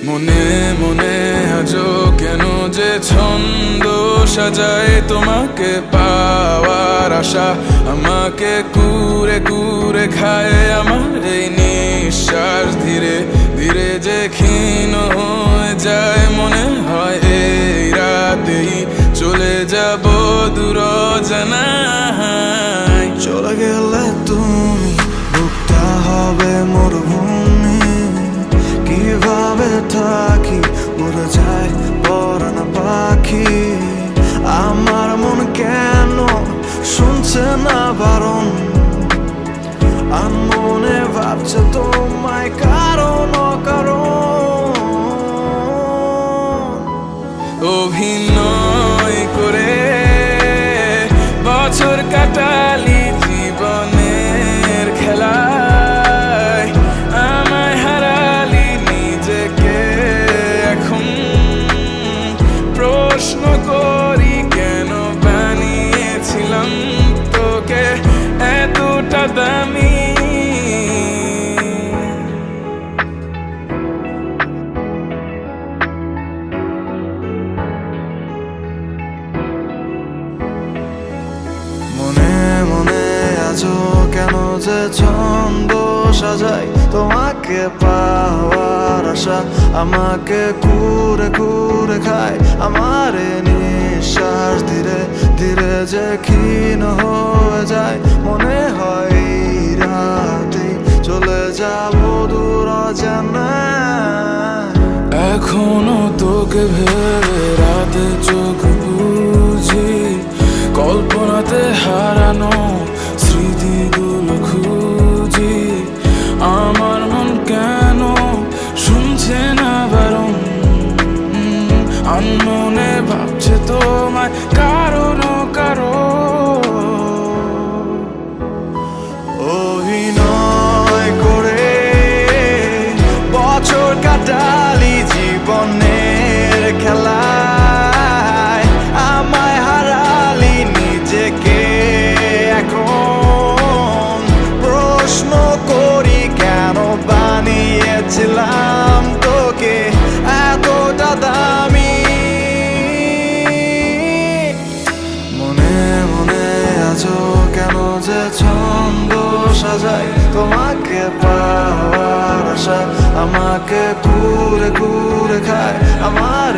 মনে মনে আজও কেন যে ছন্দ সাজায় তোমাকে পাওয়ার আশা আমাকে কুরে কুরে খায়। আমার এই নিঃশ্বাস ধীরে ধীরে যে ক্ষীণ হয়ে যায়। মনে হয় এই রাতেই চলে যাব দূর অজানায়। চলে গেলে তুমি বুকটা হবে মরুভূমি। কিভাবে থাকি উড়ে যায় পরাণ পাখি। আমার মন কেন শুনছে না বারণ। আনমনে ভাবছে তোমায় কারণ কারণ। অভিনয় করে বছর কাটালি জীবনের খেলায়। আমায় হারালি নিজেকে এখন প্রশ্ন করি কেন বানিয়েছিলাম তোকে এতটা দামি। মনে মনে আজও কেন যে ছন্দ সাজাই তোমাকে পাওয়ার আশা আমাকে কুরে কুরে খায়। আমার নিঃশ্বাস ধীরে ধীরে যে ক্ষীণ হয়ে যায়। মনে হয় এই রাতে চলে যাব দূর অজানায়। এখনো তোকে ভেবে রাতে চোখ বুঝি। কল্পনাতে হারানো স্মৃতিগুলো খুঁজি। আমার মন কেন শুনছে না বারণ। আনমনে ভাবছে তোমায় কারণ কারণ। অভিনয় করে বছর কাটালি জীবনের খেলায়। আমায় হারালি নিজেকে এখন প্রশ্ন করি কেন বানিয়েছিলাম তোকে এতটা দামি। মনে মনে আজও কেন যে ছন্দ সাজাই তোমাকে পাওয়ার আশা আমাকে কুরে কুরে খায়। আমার